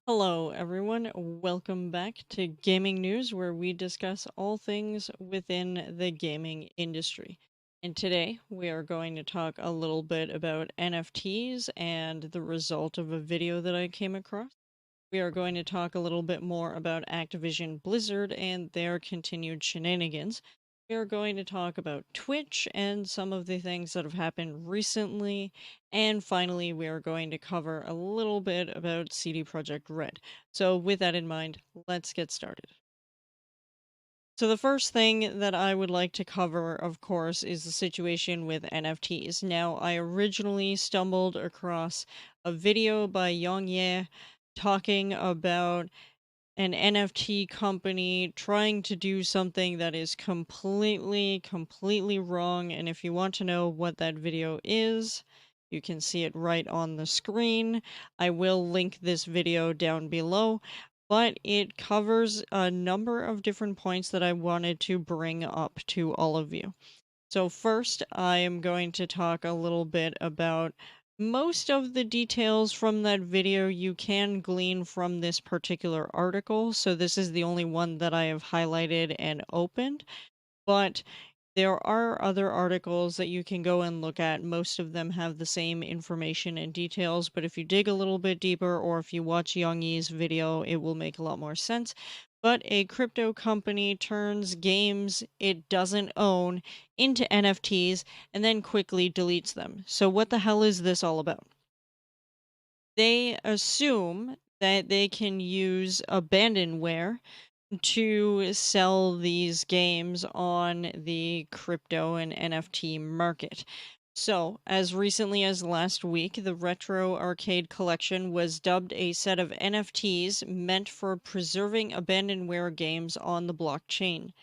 Hello, everyone. Welcome back to Gaming News, where we discuss all things within the gaming industry. And today we are going to talk a little bit about NFTs and the result of a video that I came across. We are going to talk a little bit more about Activision Blizzard and their continued shenanigans. We are going to talk about Twitch and some of the things that have happened recently. And finally, we are going to cover a little bit about CD Projekt Red. So, with that in mind, let's get started. So, the first thing that I would like to cover, of course, is the situation with NFTs. Now, I originally stumbled across a video by Yang Ye talking about an NFT company trying to do something that is completely wrong. And if you want to know what that video is, you can see it right on the screen. I will link this video down below, but it covers a number of different points that I wanted to bring up to all of you. So first, I am going to talk a little bit about most of the details from that video you can glean from this particular article. So this is the only one that I have highlighted and opened, but there are other articles that you can go and look at. Most of them have the same information and details, but if you dig a little bit deeper or if you watch Yang Yi's video, it will make a lot more sense. But a crypto company turns games it doesn't own into NFTs and then quickly deletes them. So what the hell is this all about? They assume that they can use abandonware to sell these games on the crypto and NFT market. So, as recently as last week, the Retro Arcade Collection was dubbed a set of NFTs meant for preserving abandonware games on the blockchain.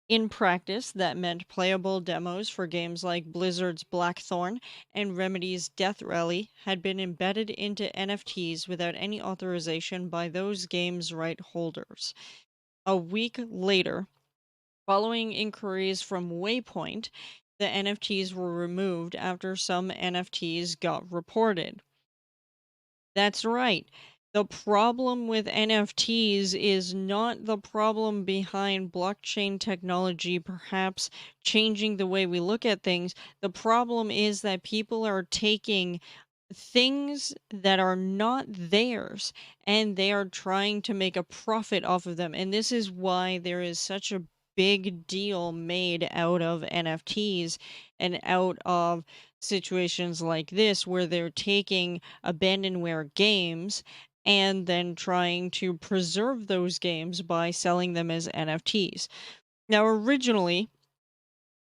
In practice, that meant playable demos for games like Blizzard's Blackthorn and Remedy's Death Rally had been embedded into NFTs without any authorization by those games' right holders. A week later, following inquiries from Waypoint, the NFTs were removed after some NFTs got reported. That's right. The problem with NFTs is not the problem behind blockchain technology perhaps changing the way we look at things. The problem is that people are taking things that are not theirs and they are trying to make a profit off of them. And this is why there is such a big deal made out of NFTs and out of situations like this where they're taking abandonware games and then trying to preserve those games by selling them as NFTs. Now, originally,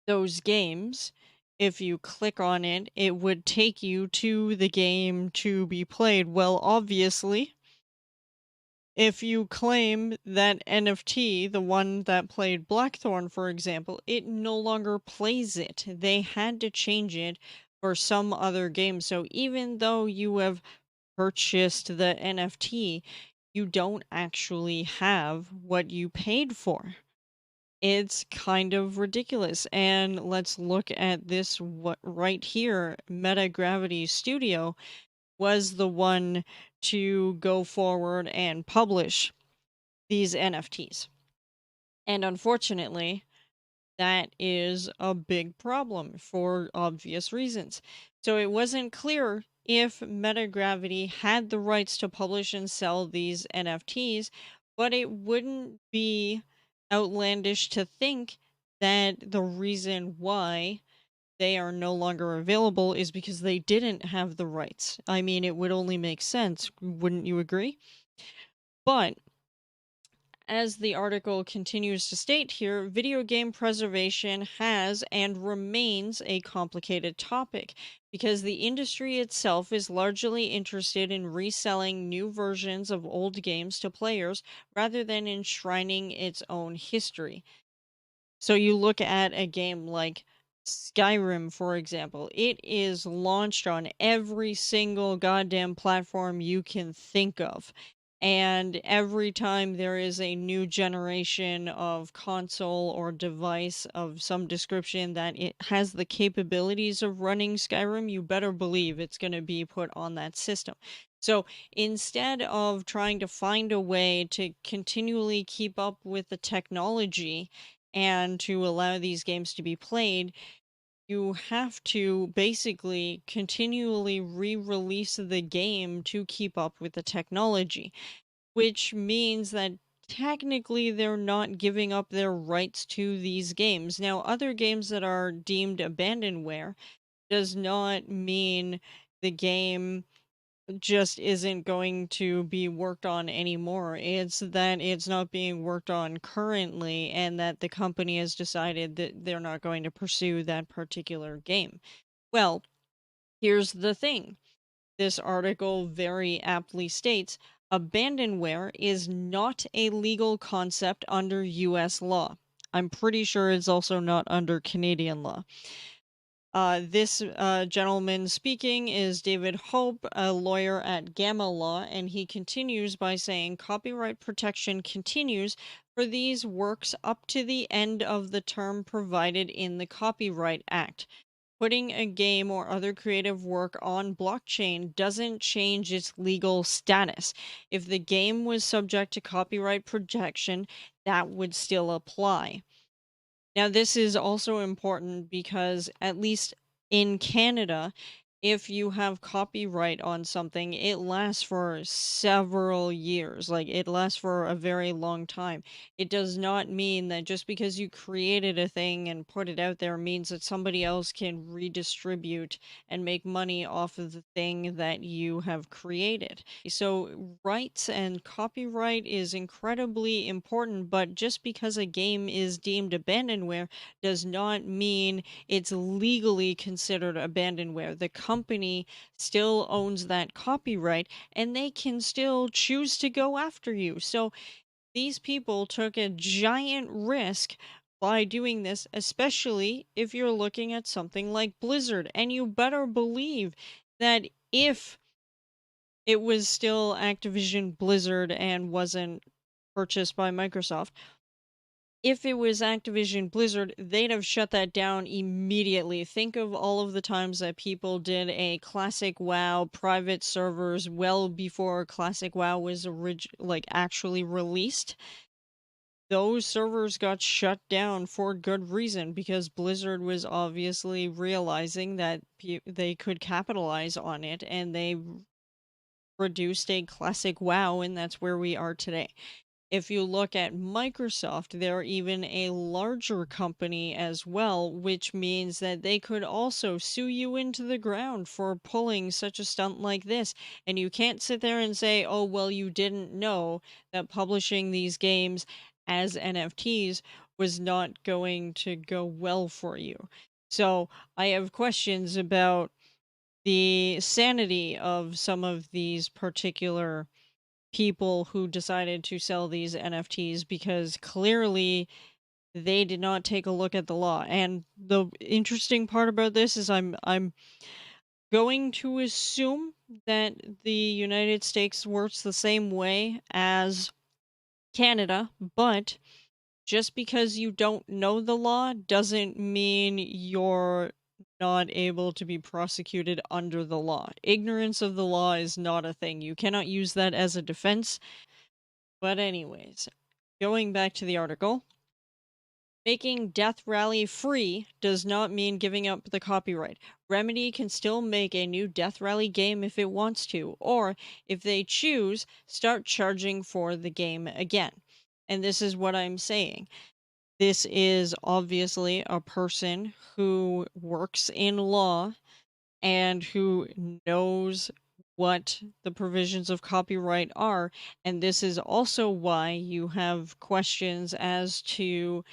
those games, if you click on it, it would take you to the game to be played. Well, obviously, if you claim that NFT, the one that played Blackthorn, for example, it no longer plays it. They had to change it for some other game. So even though you have purchased the NFT, you don't actually have what you paid for. It's kind of ridiculous. And let's look at this what right here. Meta Gravity Studio was the one to go forward and publish these NFTs. And unfortunately, that is a big problem for obvious reasons. So it wasn't clear if Metagravity had the rights to publish and sell these NFTs, but it wouldn't be outlandish to think that the reason why they are no longer available is because they didn't have the rights. I mean, it would only make sense, wouldn't you agree? But as the article continues to state here, video game preservation has and remains a complicated topic because the industry itself is largely interested in reselling new versions of old games to players rather than enshrining its own history. So you look at a game like Skyrim, for example, it is launched on every single goddamn platform you can think of. And every time there is a new generation of console or device of some description that it has the capabilities of running Skyrim, you better believe it's going to be put on that system. So instead of trying to find a way to continually keep up with the technology and to allow these games to be played, you have to basically continually re-release the game to keep up with the technology, which means that technically they're not giving up their rights to these games. Now, other games that are deemed abandonware does not mean the game just isn't going to be worked on anymore. It's that it's not being worked on currently, and that the company has decided that they're not going to pursue that particular game. Well, here's the thing. This article very aptly states abandonware is not a legal concept under US law. I'm pretty sure it's also not under Canadian law. This gentleman speaking is David Hope, a lawyer at Gamma Law, and he continues by saying copyright protection continues for these works up to the end of the term provided in the Copyright Act. Putting a game or other creative work on blockchain doesn't change its legal status. If the game was subject to copyright protection, that would still apply. Now, this is also important because, at least in Canada, if you have copyright on something, it lasts for several years. Like, it lasts for a very long time. It does not mean that just because you created a thing and put it out there means that somebody else can redistribute and make money off of the thing that you have created. So, rights and copyright is incredibly important, but just because a game is deemed abandonware does not mean it's legally considered abandonware. The company still owns that copyright and they can still choose to go after you. So, these people took a giant risk by doing this, especially if you're looking at something like Blizzard. And you better believe that if it was still Activision Blizzard and wasn't purchased by Microsoft. If it was Activision Blizzard, they'd have shut that down immediately. Think of all of the times that people did a Classic WoW private servers well before Classic WoW was actually released. Those servers got shut down for good reason because Blizzard was obviously realizing that they could capitalize on it, and they produced a Classic WoW, and that's where we are today. If you look at Microsoft, they're even a larger company as well, which means that they could also sue you into the ground for pulling such a stunt like this. And you can't sit there and say, oh, well, you didn't know that publishing these games as NFTs was not going to go well for you. So I have questions about the sanity of some of these particular people who decided to sell these NFTs, because clearly they did not take a look at the law. And the interesting part about this is I'm going to assume that the United States works the same way as Canada, but just because you don't know the law doesn't mean you're not able to be prosecuted under the law. Ignorance of the law is not a thing. You cannot use that as a defense. But anyways, going back to the article, making Death Rally free does not mean giving up the copyright. Remedy can still make a new Death Rally game if it wants to, or if they choose, start charging for the game again. And this is what I'm saying. This is obviously a person who works in law and who knows what the provisions of copyright are. And this is also why you have questions as to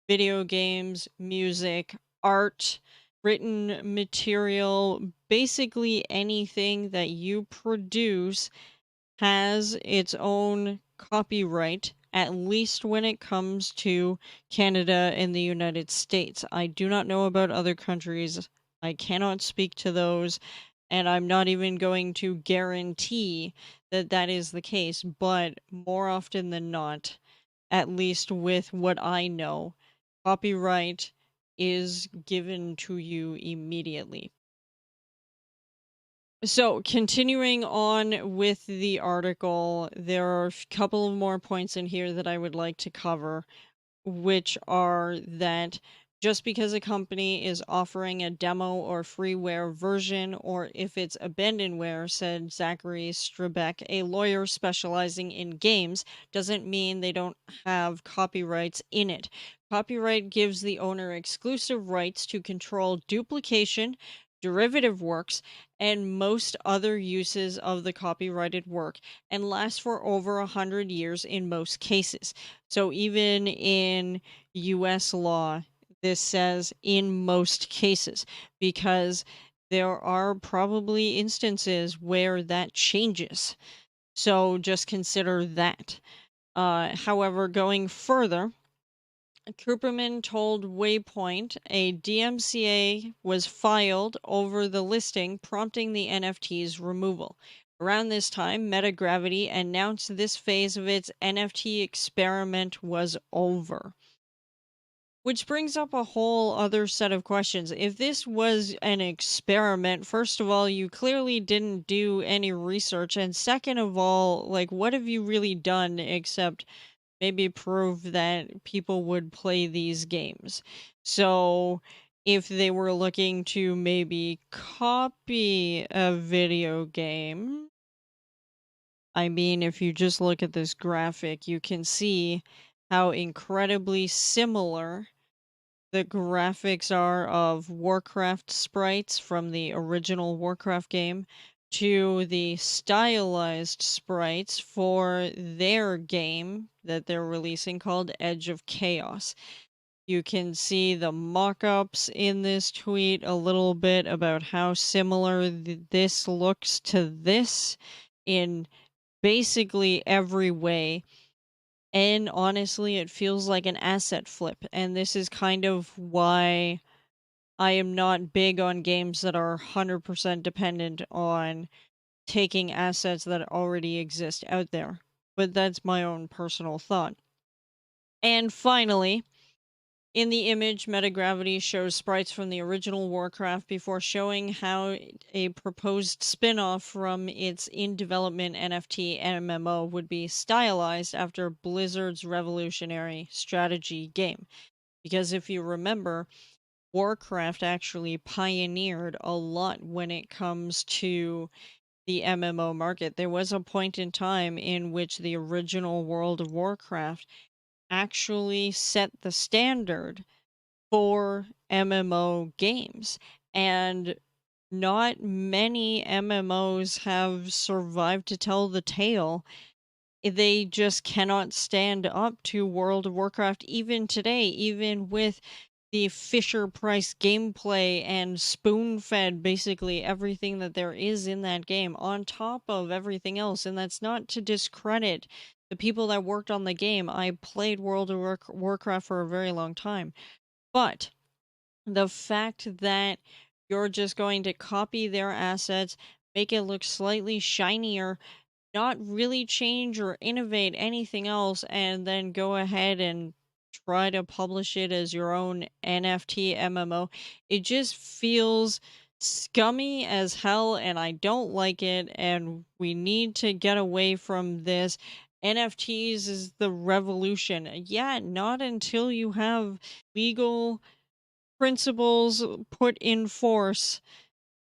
video games, music, art, written material, basically anything that you produce has its own copyright, at least when it comes to Canada and the United States. I do not know about other countries. I cannot speak to those, and I'm not even going to guarantee that that is the case, but more often than not, at least with what I know, copyright is given to you immediately. So, continuing on with the article, there are a couple of more points in here that I would like to cover, which are that just because a company is offering a demo or freeware version, or if it's abandonware, said Zachary Strebeck, a lawyer specializing in games, doesn't mean they don't have copyrights in it. Copyright gives the owner exclusive rights to control duplication, derivative works, and most other uses of the copyrighted work, and lasts for over 100 years in most cases. So even in US law, this says in most cases, because there are probably instances where that changes. So just consider that. However, going further, Cooperman told Waypoint a DMCA was filed over the listing, prompting the NFT's removal. Around this time, Metagravity announced this phase of its NFT experiment was over. Which brings up a whole other set of questions. If this was an experiment, first of all, you clearly didn't do any research. And second of all, like, what have you really done except maybe prove that people would play these games? So if they were looking to maybe copy a video game, I mean, if you just look at this graphic, you can see how incredibly similar the graphics are of Warcraft sprites from the original Warcraft game to the stylized sprites for their game that they're releasing called Edge of Chaos. You can see the mock-ups in this tweet a little bit about how similar this looks to this in basically every way. And honestly, it feels like an asset flip. And this is kind of why I am not big on games that are 100% dependent on taking assets that already exist out there. But that's my own personal thought. And finally, in the image, Metagravity shows sprites from the original Warcraft before showing how a proposed spin off from its in development NFT MMO would be stylized after Blizzard's revolutionary strategy game. Because if you remember, Warcraft actually pioneered a lot when it comes to the MMO market. There was a point in time in which the original World of Warcraft actually set the standard for MMO games. And not many MMOs have survived to tell the tale. They just cannot stand up to World of Warcraft even today, even with the Fisher Price gameplay and spoon fed basically everything that there is in that game on top of everything else. And that's not to discredit the people that worked on the game. I played World of Warcraft for a very long time. But the fact that you're just going to copy their assets, make it look slightly shinier, not really change or innovate anything else, and then go ahead and try to publish it as your own NFT MMO. It just feels scummy as hell, and I don't like it, and we need to get away from this. NFTs is the revolution. Yeah, not until you have legal principles put in force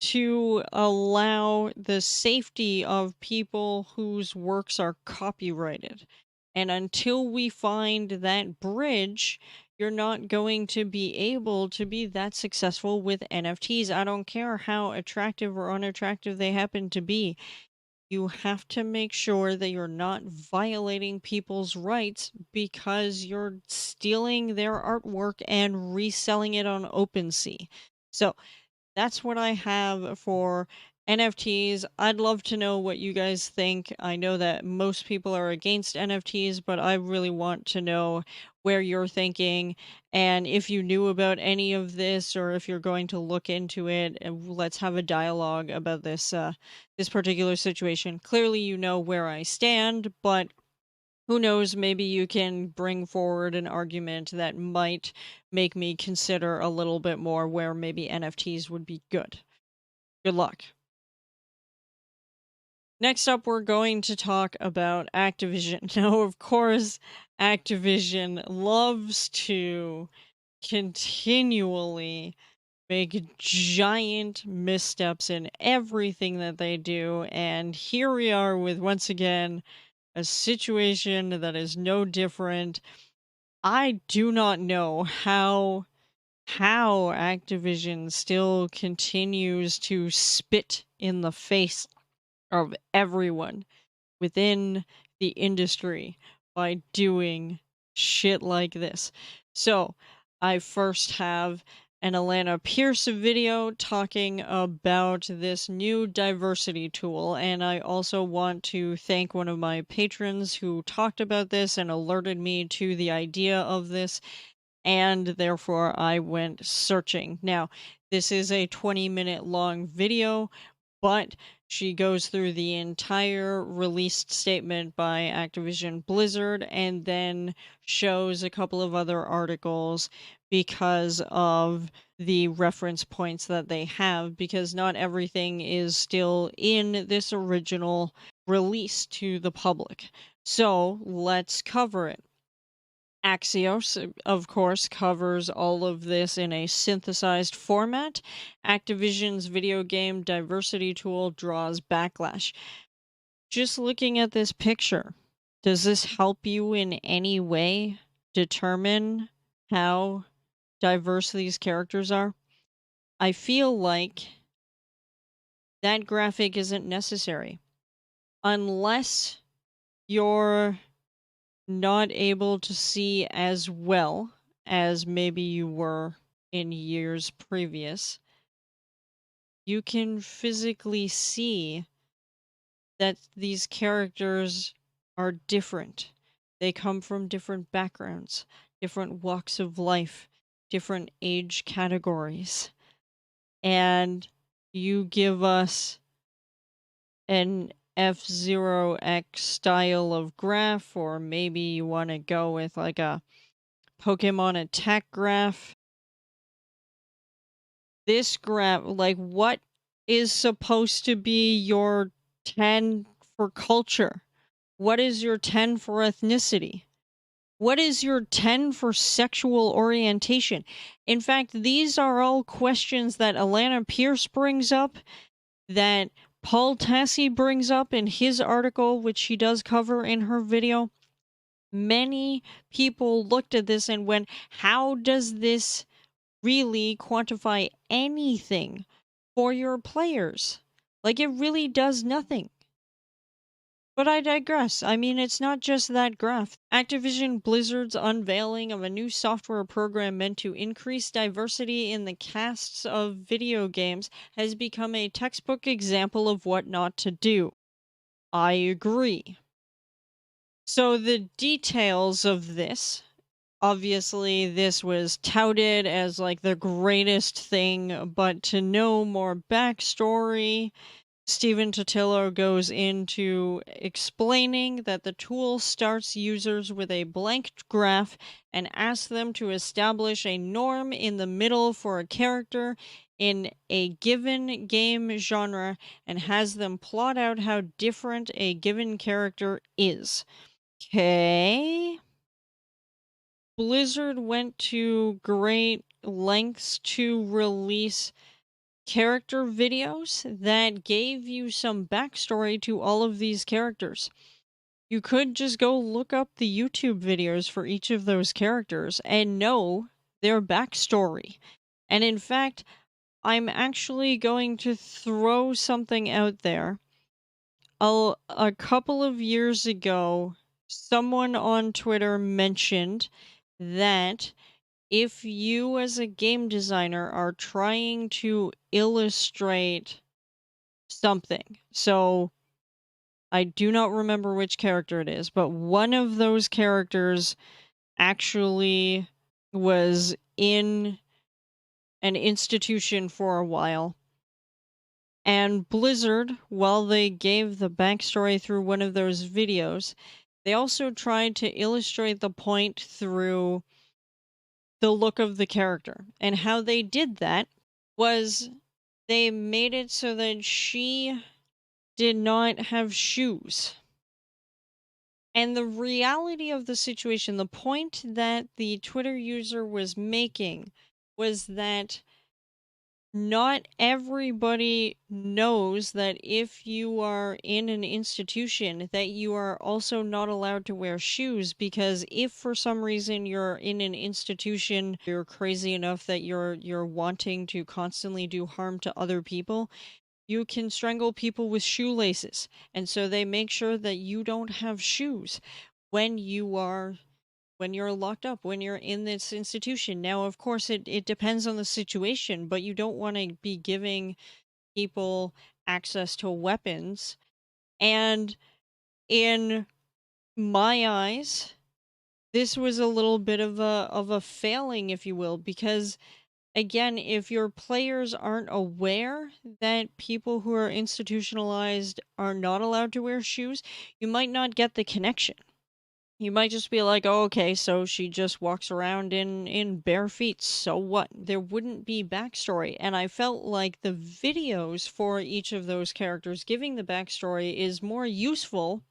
to allow the safety of people whose works are copyrighted. And until we find that bridge, you're not going to be able to be that successful with NFTs. I don't care how attractive or unattractive they happen to be. You have to make sure that you're not violating people's rights because you're stealing their artwork and reselling it on OpenSea. So, that's what I have for NFTs. I'd love to know what you guys think. I know that most people are against NFTs, but I really want to know where you're thinking and if you knew about any of this or if you're going to look into it. And let's have a dialogue about this particular situation. Clearly, you know where I stand, but who knows, maybe you can bring forward an argument that might make me consider a little bit more where maybe NFTs would be good. Good luck. Next up, we're going to talk about Activision. Now, of course, Activision loves to continually make giant missteps in everything that they do, and here we are with, once again, a situation that is no different. I do not know how Activision still continues to spit in the face of everyone within the industry by doing shit like this. So, I first have an Alana Pierce video talking about this new diversity tool, and I also want to thank one of my patrons who talked about this and alerted me to the idea of this, and therefore I went searching. Now, this is a 20-minute long video, but she goes through the entire released statement by Activision Blizzard and then shows a couple of other articles because of the reference points that they have, because not everything is still in this original release to the public. So let's cover it. Axios, of course, covers all of this in a synthesized format. Activision's video game diversity tool draws backlash. Just looking at this picture, does this help you in any way determine how diverse these characters are? I feel like that graphic isn't necessary unless you're not able to see as well as maybe you were in years previous. You can physically see that these characters are different. They come from different backgrounds, different walks of life, different age categories. And you give us an F-Zero X style of graph, or maybe you want to go with like a Pokemon attack graph. This graph, like, what is supposed to be your 10 for culture? What is your 10 for ethnicity? What is your 10 for sexual orientation? In fact, these are all questions that Alana Pierce brings up, that Paul Tassi brings up in his article, which she does cover in her video. Many people looked at this and went, how does this really quantify anything for your players? Like, it really does nothing. But I digress. I mean, it's not just that graph. Activision Blizzard's unveiling of a new software program meant to increase diversity in the casts of video games has become a textbook example of what not to do. I agree. So, the details of this, obviously, this was touted as like the greatest thing, but to know more backstory, Stephen Totilo goes into explaining that the tool starts users with a blank graph and asks them to establish a norm in the middle for a character in a given game genre and has them plot out how different a given character is. Okay. Blizzard went to great lengths to release character videos that gave you some backstory to all of these characters. You could just go look up the YouTube videos for each of those characters and know their backstory. And in fact, I'm actually going to throw something out there. A couple of years ago, someone on Twitter mentioned that if you as a game designer are trying to illustrate something, so I do not remember which character it is, but one of those characters actually was in an institution for a while. And Blizzard, while they gave the backstory through one of those videos, they also tried to illustrate the point through the look of the character. And how they did that was they made it so that she did not have shoes. And the reality of the situation, the point that the Twitter user was making was that not everybody knows that if you are in an institution that you are also not allowed to wear shoes, because if for some reason you're in an institution, you're crazy enough that you're wanting to constantly do harm to other people, you can strangle people with shoelaces. And so they make sure that you don't have shoes when you're locked up, when you're in this institution. Now, of course, it depends on the situation, but you don't want to be giving people access to weapons. And in my eyes, this was a little bit of a failing, if you will, because again, if your players aren't aware that people who are institutionalized are not allowed to wear shoes, you might not get the connection. You might just be like, oh, okay, so she just walks around in bare feet. So what? There wouldn't be backstory. And I felt like the videos for each of those characters giving the backstory is more useful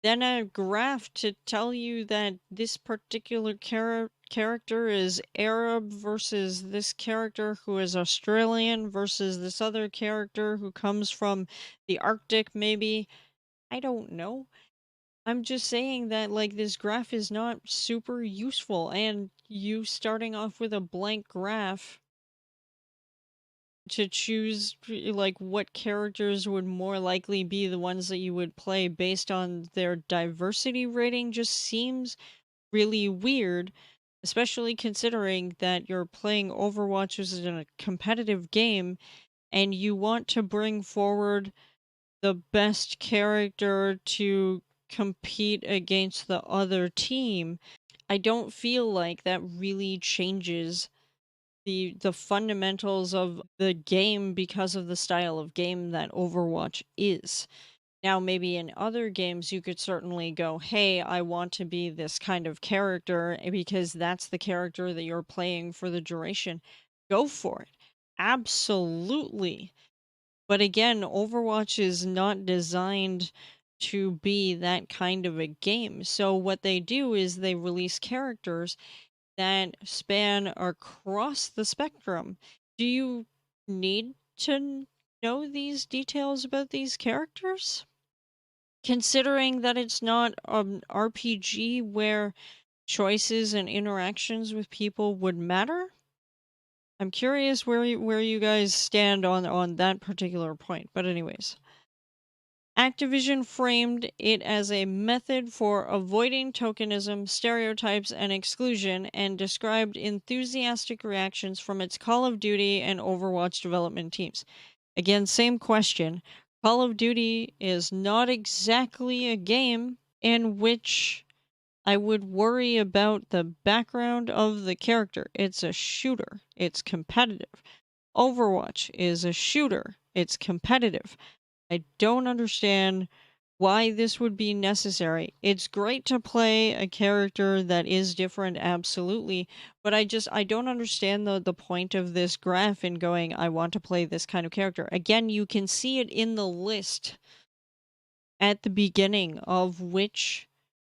than a graph to tell you that this particular character is Arab versus this character who is Australian versus this other character who comes from the Arctic, maybe. I don't know. I'm just saying that, like, this graph is not super useful, and you starting off with a blank graph to choose, like, what characters would more likely be the ones that you would play based on their diversity rating just seems really weird, especially considering that you're playing Overwatch, which is a competitive game, and you want to bring forward the best character to compete against the other team. I don't feel like that really changes the fundamentals of the game because of the style of game that Overwatch is. Now, maybe in other games, you could certainly go, hey, I want to be this kind of character because that's the character that you're playing for the duration. Go for it. Absolutely. But again, Overwatch is not designed to be that kind of a game. So what they do is they release characters that span across the spectrum. Do you need to know these details about these characters? Considering that it's not an RPG where choices and interactions with people would matter? I'm curious where you guys stand on that particular point. But anyways, Activision framed it as a method for avoiding tokenism, stereotypes, and exclusion, and described enthusiastic reactions from its Call of Duty and Overwatch development teams. Again, same question. Call of Duty is not exactly a game in which I would worry about the background of the character. It's a shooter. It's competitive. Overwatch is a shooter. It's competitive. I don't understand why this would be necessary. It's great to play a character that is different, absolutely, but I don't understand the point of this graph in going, I want to play this kind of character. Again, you can see it in the list at the beginning of which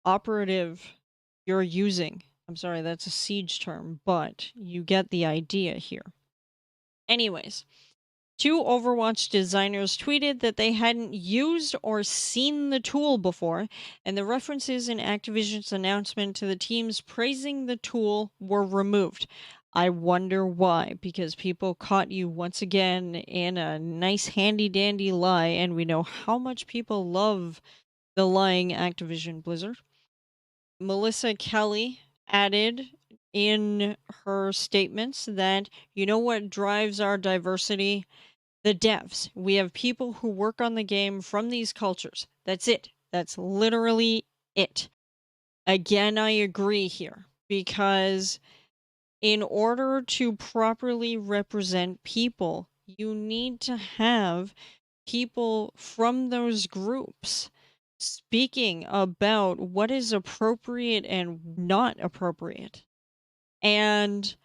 operative you're using. I'm sorry, that's a siege term, but you get the idea here. Anyways, two Overwatch designers tweeted that they hadn't used or seen the tool before, and the references in Activision's announcement to the teams praising the tool were removed. I wonder why, because people caught you once again in a nice handy dandy lie, and we know how much people love the lying Activision Blizzard. Melissa Kelly added in her statements that, you know what drives our diversity? The devs. We have people who work on the game from these cultures. That's it. That's literally it. Again, I agree here because in order to properly represent people, you need to have people from those groups speaking about what is appropriate and not appropriate. And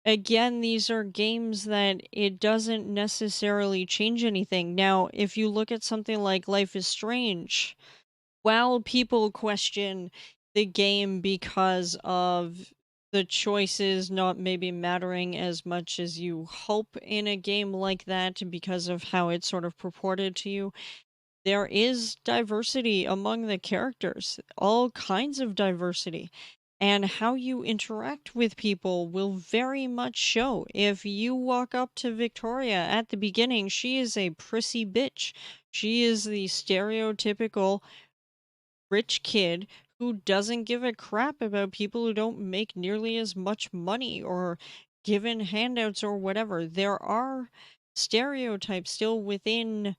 again, these are games that it doesn't necessarily change anything. Now, if you look at something like Life is Strange, while people question the game because of the choices not maybe mattering as much as you hope in a game like that because of how it's sort of purported to you, there is diversity among the characters, all kinds of diversity. And how you interact with people will very much show. If you walk up to Victoria at the beginning, she is a prissy bitch. She is the stereotypical rich kid who doesn't give a crap about people who don't make nearly as much money or given handouts or whatever. There are stereotypes still within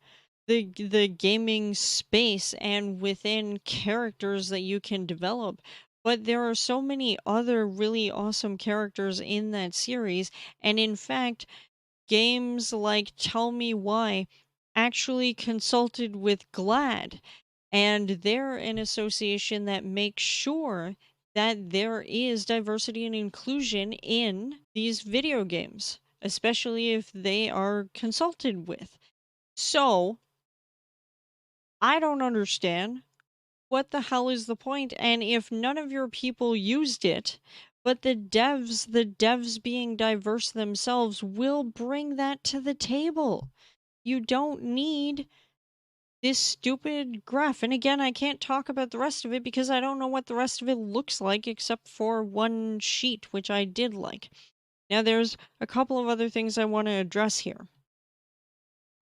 the gaming space and within characters that you can develop. But there are so many other really awesome characters in that series. And in fact, games like Tell Me Why actually consulted with GLAAD, and they're an association that makes sure that there is diversity and inclusion in these video games, especially if they are consulted with. So, I don't understand what the hell is the point, and if none of your people used it, but the devs being diverse themselves will bring that to the table. You don't need this stupid graph. And again, I can't talk about the rest of it because I don't know what the rest of it looks like except for one sheet, which I did like. Now, there's a couple of other things I want to address here.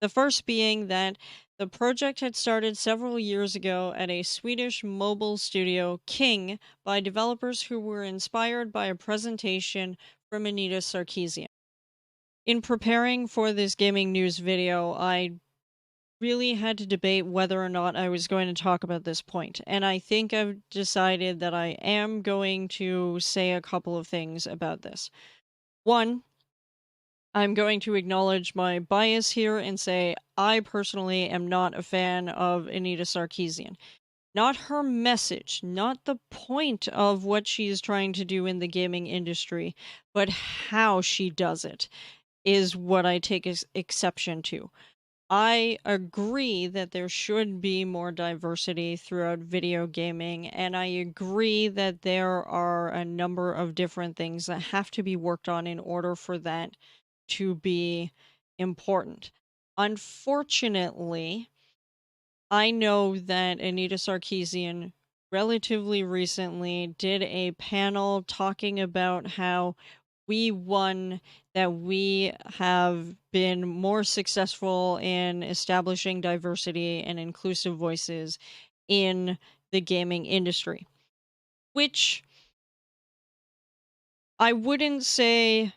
The first being that the project had started several years ago at a Swedish mobile studio, King, by developers who were inspired by a presentation from Anita Sarkeesian. In preparing for this gaming news video, I really had to debate whether or not I was going to talk about this point, and I think I've decided that I am going to say a couple of things about this. One, I'm going to acknowledge my bias here and say I personally am not a fan of Anita Sarkeesian. Not her message, not the point of what she is trying to do in the gaming industry, but how she does it is what I take exception to. I agree that there should be more diversity throughout video gaming, and I agree that there are a number of different things that have to be worked on in order for that to be important. Unfortunately, I know that Anita Sarkeesian relatively recently did a panel talking about how we won, that we have been more successful in establishing diversity and inclusive voices in the gaming industry, which I wouldn't say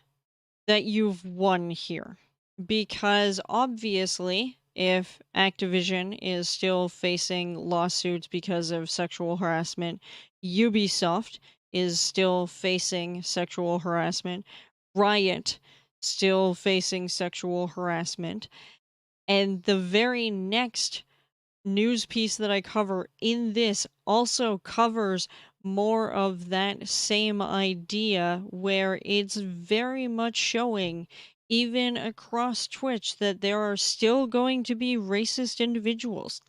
that you've won here, because obviously, if Activision is still facing lawsuits because of sexual harassment, Ubisoft is still facing sexual harassment, Riot still facing sexual harassment, and the very next news piece that I cover in this also covers more of that same idea, where it's very much showing, even across Twitch, that there are still going to be racist individuals.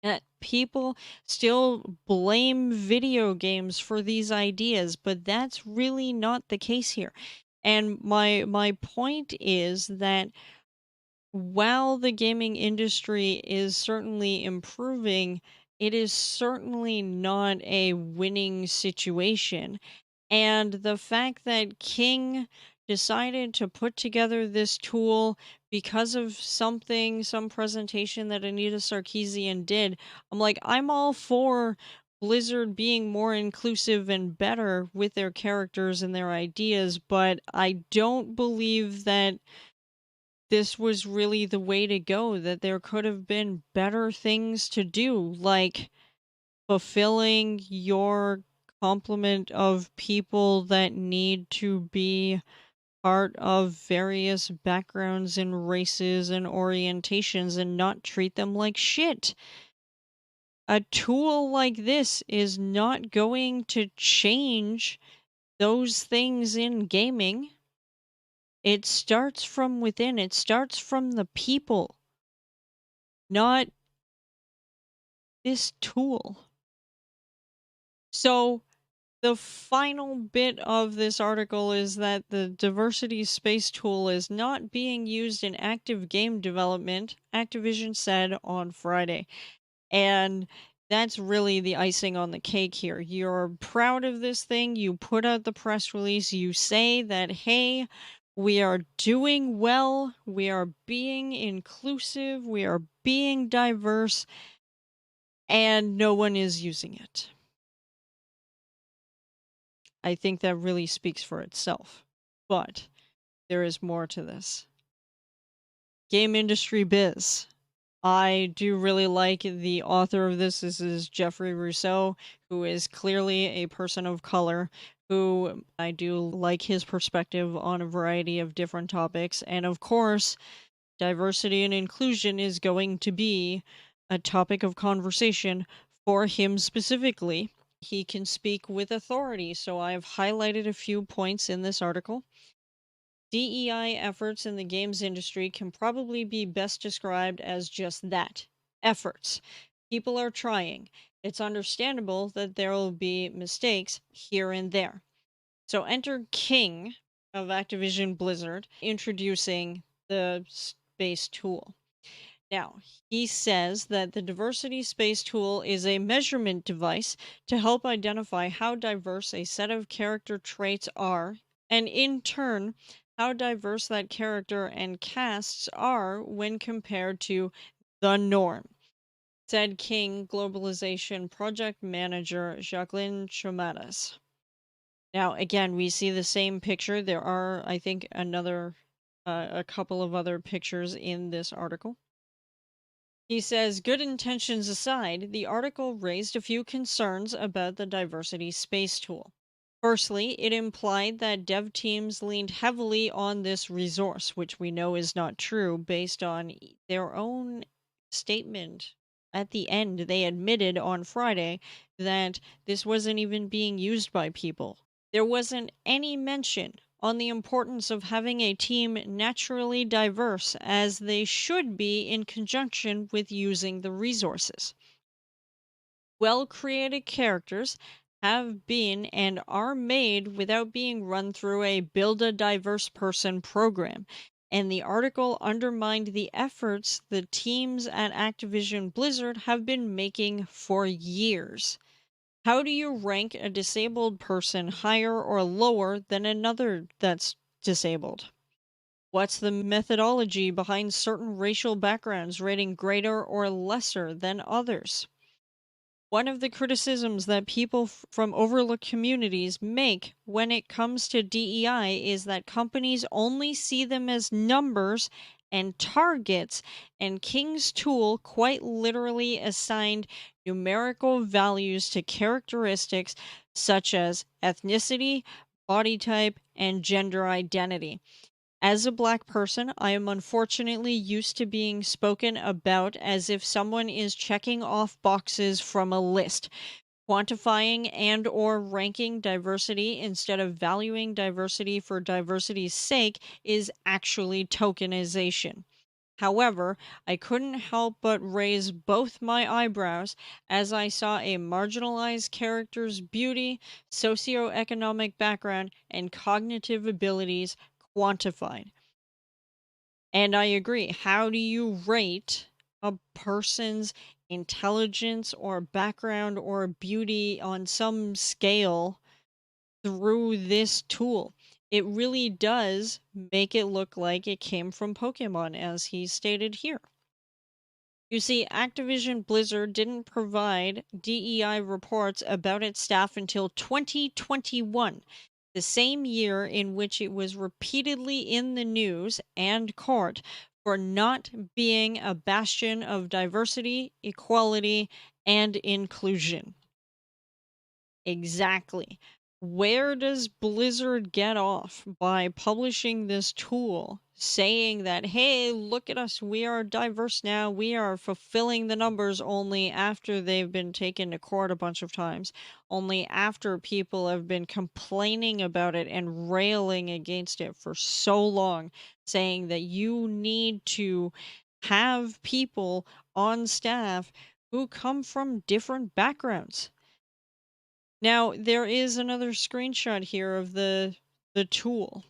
That people still blame video games for these ideas, but that's really not the case here. And my point is that while the gaming industry is certainly improving, it is certainly not a winning situation. And the fact that King decided to put together this tool because of something, some presentation that Anita Sarkeesian did, I'm like, I'm all for Blizzard being more inclusive and better with their characters and their ideas, but I don't believe that this was really the way to go, that there could have been better things to do, like fulfilling your complement of people that need to be part of various backgrounds and races and orientations and not treat them like shit. A tool like this is not going to change those things in gaming. It starts from within. It starts from the people, not this tool. So the final bit of this article is that the diversity space tool is not being used in active game development, Activision said on Friday. And that's really the icing on the cake here. You're proud of this thing. You put out the press release. You say that, hey, we are doing well. We are being inclusive. We are being diverse. And no one is using it. I think that really speaks for itself. But there is more to this. Game industry biz. I do really like the author of this. This is Jeffrey Rousseau, who is clearly a person of color, who I do like his perspective on a variety of different topics. And of course, diversity and inclusion is going to be a topic of conversation for him specifically. He can speak with authority, so I've highlighted a few points in this article. DEI efforts in the games industry can probably be best described as just that, efforts. People are trying. It's understandable that there will be mistakes here and there. So enter King of Activision Blizzard introducing the space tool. Now, he says that the diversity space tool is a measurement device to help identify how diverse a set of character traits are, and in turn, how diverse that character and casts are when compared to the norm, said King Globalization Project Manager Jacqueline Chomadas. Now, again, we see the same picture. There are, I think, a couple of other pictures in this article. He says, good intentions aside, the article raised a few concerns about the diversity space tool. Firstly, it implied that dev teams leaned heavily on this resource, which we know is not true based on their own statement. At the end, they admitted on Friday that this wasn't even being used by people. There wasn't any mention on the importance of having a team naturally diverse as they should be in conjunction with using the resources. Well-created characters have been and are made without being run through a build a diverse person program, and the article undermined the efforts the teams at Activision Blizzard have been making for years. How do you rank a disabled person higher or lower than another that's disabled? What's the methodology behind certain racial backgrounds rating greater or lesser than others? One of the criticisms that people from overlooked communities make when it comes to DEI is that companies only see them as numbers and targets, and King's tool quite literally assigned numerical values to characteristics such as ethnicity, body type, and gender identity. As a Black person, I am unfortunately used to being spoken about as if someone is checking off boxes from a list. Quantifying and or ranking diversity instead of valuing diversity for diversity's sake is actually tokenization. However, I couldn't help but raise both my eyebrows as I saw a marginalized character's beauty, socioeconomic background, and cognitive abilities quantified. And I agree. How do you rate a person's intelligence or background or beauty on some scale through this tool? It really does make it look like it came from Pokemon, as he stated here. You see, Activision Blizzard didn't provide DEI reports about its staff until 2021, the same year in which it was repeatedly in the news and court for not being a bastion of diversity, equality, and inclusion. Exactly. Where does Blizzard get off by publishing this tool saying that, hey, look at us, we are diverse now, we are fulfilling the numbers, only after they've been taken to court a bunch of times, only after people have been complaining about it and railing against it for so long, saying that you need to have people on staff who come from different backgrounds. Now, there is another screenshot here of the tool.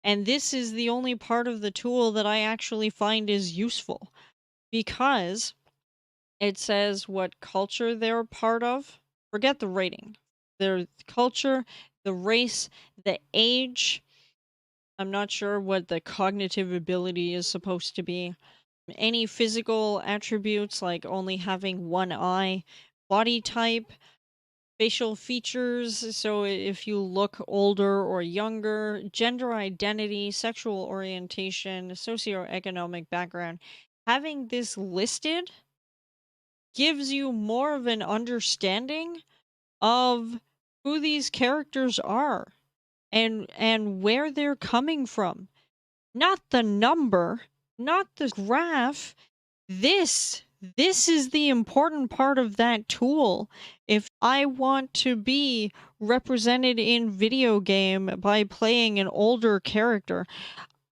And this is the only part of the tool that I actually find is useful, because it says what culture they're part of. Forget the rating. Their culture, the race, the age. I'm not sure what the cognitive ability is supposed to be. Any physical attributes like only having one eye, body type, facial features, so if you look older or younger, gender identity, sexual orientation, socioeconomic background. Having this listed gives you more of an understanding of who these characters are and where they're coming from. Not the number, not the graph. This is the important part of that tool. If I want to be represented in video game by playing an older character,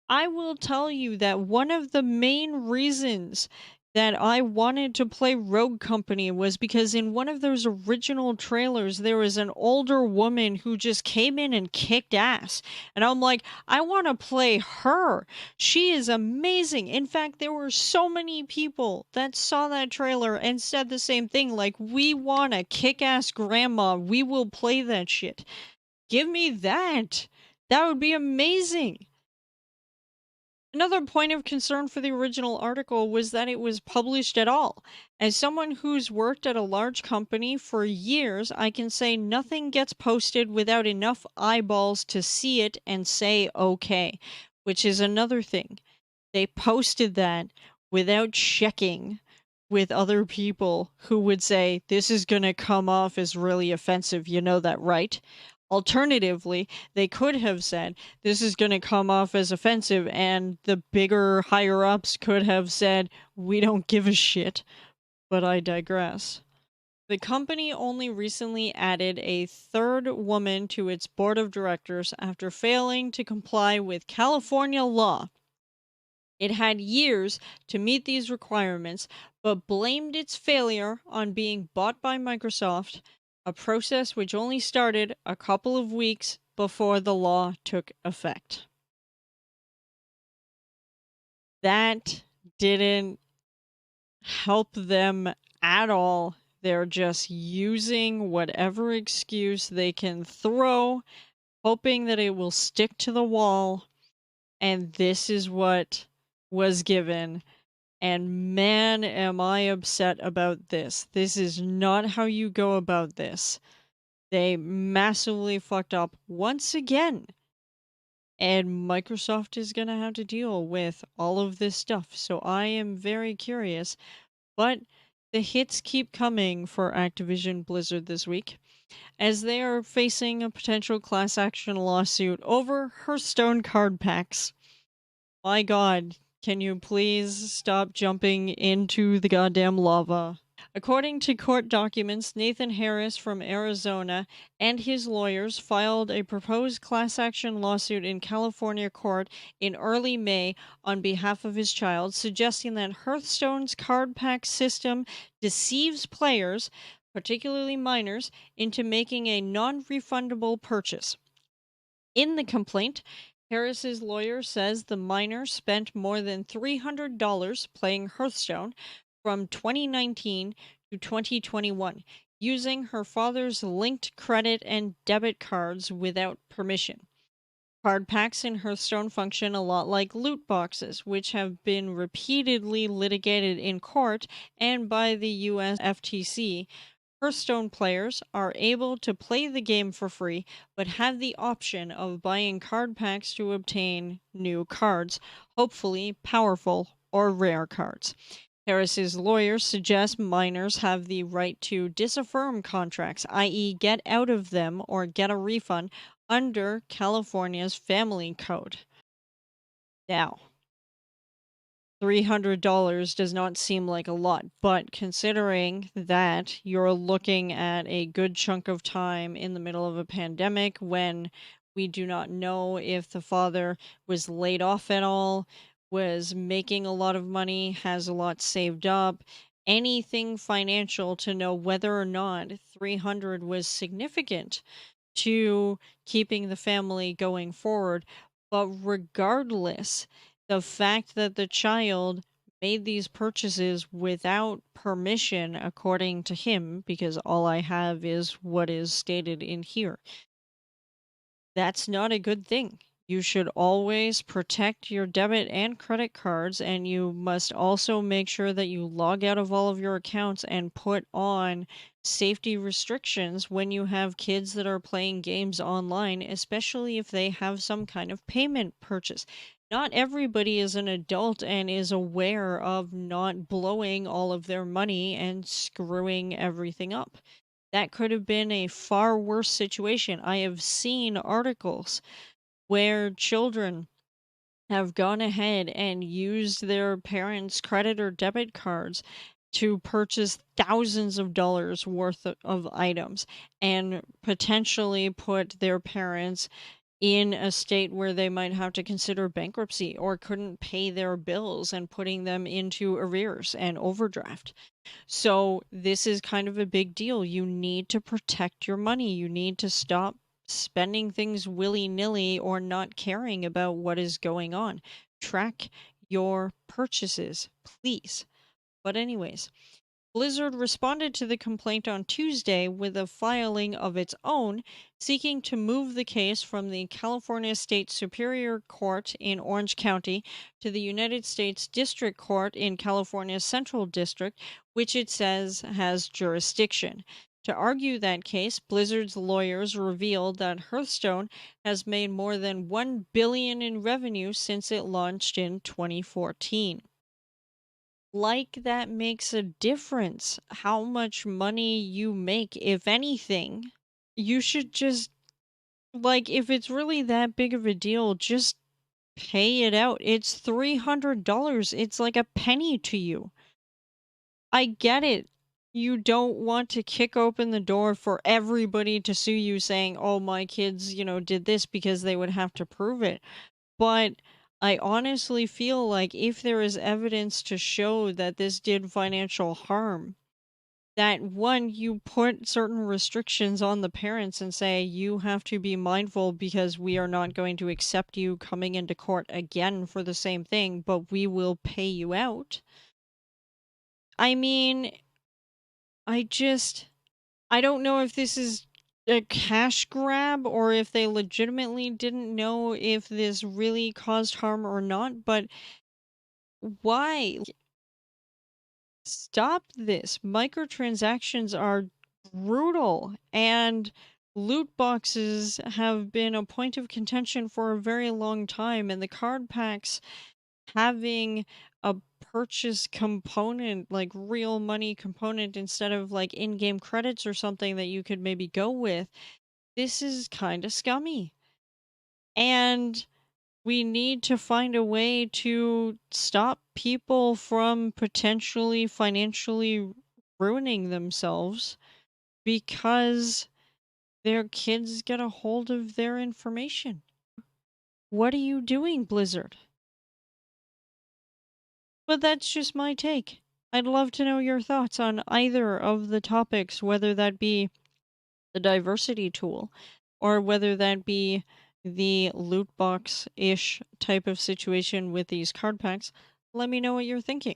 I will tell you that one of the main reasons that I wanted to play Rogue Company was because in one of those original trailers, there was an older woman who just came in and kicked ass. And I'm like, I want to play her. She is amazing. In fact, there were so many people that saw that trailer and said the same thing, like, we want a kick-ass grandma. We will play that shit. Give me that. That would be amazing. Another point of concern for the original article was that it was published at all. As someone who's worked at a large company for years, I can say nothing gets posted without enough eyeballs to see it and say okay, which is another thing. They posted that without checking with other people who would say, this is going to come off as really offensive. You know that, right? Alternatively, they could have said, this is going to come off as offensive, and the bigger higher ups could have said, we don't give a shit. But I digress. The company only recently added a third woman to its board of directors after failing to comply with California law. It had years to meet these requirements, but blamed its failure on being bought by Microsoft, a process which only started a couple of weeks before the law took effect. That didn't help them at all. They're just using whatever excuse they can throw, hoping that it will stick to the wall. And this is what was given. And man, am I upset about this. This is not how you go about this. They massively fucked up once again. And Microsoft is going to have to deal with all of this stuff. So I am very curious. But the hits keep coming for Activision Blizzard this week, as they are facing a potential class action lawsuit over Hearthstone card packs. My god, can you please stop jumping into the goddamn lava? According to court documents, Nathan Harris from Arizona and his lawyers filed a proposed class action lawsuit in California court in early May on behalf of his child, suggesting that Hearthstone's card pack system deceives players, particularly minors, into making a non-refundable purchase. In the complaint, Harris's lawyer says the minor spent more than $300 playing Hearthstone from 2019 to 2021, using her father's linked credit and debit cards without permission. Card packs in Hearthstone function a lot like loot boxes, which have been repeatedly litigated in court and by the US FTC. Hearthstone players are able to play the game for free, but have the option of buying card packs to obtain new cards, hopefully powerful or rare cards. Harris's lawyers suggest minors have the right to disaffirm contracts, i.e., get out of them or get a refund under California's Family Code. Now, $300 does not seem like a lot, but considering that you're looking at a good chunk of time in the middle of a pandemic when we do not know if the father was laid off at all, was making a lot of money, has a lot saved up, anything financial to know whether or not 300 was significant to keeping the family going forward. But regardless, the fact that the child made these purchases without permission, according to him, because all I have is what is stated in here, that's not a good thing. You should always protect your debit and credit cards, and you must also make sure that you log out of all of your accounts and put on safety restrictions when you have kids that are playing games online, especially if they have some kind of payment purchase. Not everybody is an adult and is aware of not blowing all of their money and screwing everything up. That could have been a far worse situation. I have seen articles where children have gone ahead and used their parents' credit or debit cards to purchase thousands of dollars worth of items and potentially put their parents in a state where they might have to consider bankruptcy or couldn't pay their bills and putting them into arrears and overdraft. So this is kind of a big deal. You need to protect your money. You need to stop spending things willy-nilly or not caring about what is going on. Track your purchases, please. But anyways, Blizzard responded to the complaint on Tuesday with a filing of its own, seeking to move the case from the California State Superior Court in Orange County to the United States District Court in California's Central District, which it says has jurisdiction. To argue that case, Blizzard's lawyers revealed that Hearthstone has made more than $1 billion in revenue since it launched in 2014. Like that makes a difference how much money you make, if anything. You should just, like, if it's really that big of a deal, just pay it out. It's $300. It's like a penny to you. I get it. You don't want to kick open the door for everybody to sue you saying, oh, my kids, did this, because they would have to prove it. But I honestly feel like if there is evidence to show that this did financial harm, that one, you put certain restrictions on the parents and say, you have to be mindful because we are not going to accept you coming into court again for the same thing, but we will pay you out. I mean, I just, I don't know if this is a cash grab or if they legitimately didn't know if this really caused harm or not, but why? Stop this. Microtransactions are brutal, and loot boxes have been a point of contention for a very long time, and the card packs having a purchase component, like real money component, instead of like in-game credits or something that you could maybe go with, this is kind of scummy. And we need to find a way to stop people from potentially financially ruining themselves because their kids get a hold of their information. What are you doing, Blizzard? But that's just my take. I'd love to know your thoughts on either of the topics, whether that be the diversity tool or whether that be the loot box ish type of situation with these card packs. Let me know what you're thinking.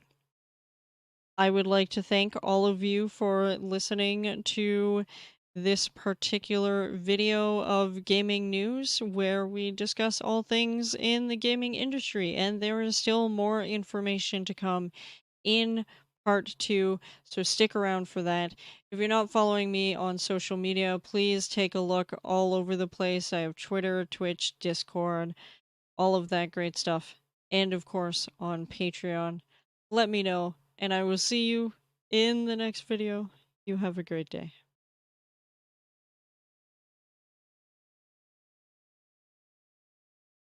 I would like to thank all of you for listening to this particular video of gaming news where we discuss all things in the gaming industry, and there is still more information to come in part two, so stick around for that. If you're not following me on social media, please take a look all over the place. I have Twitter, Twitch, Discord, all of that great stuff, and of course on Patreon. Let me know and I will see you in the next video. You have a great day.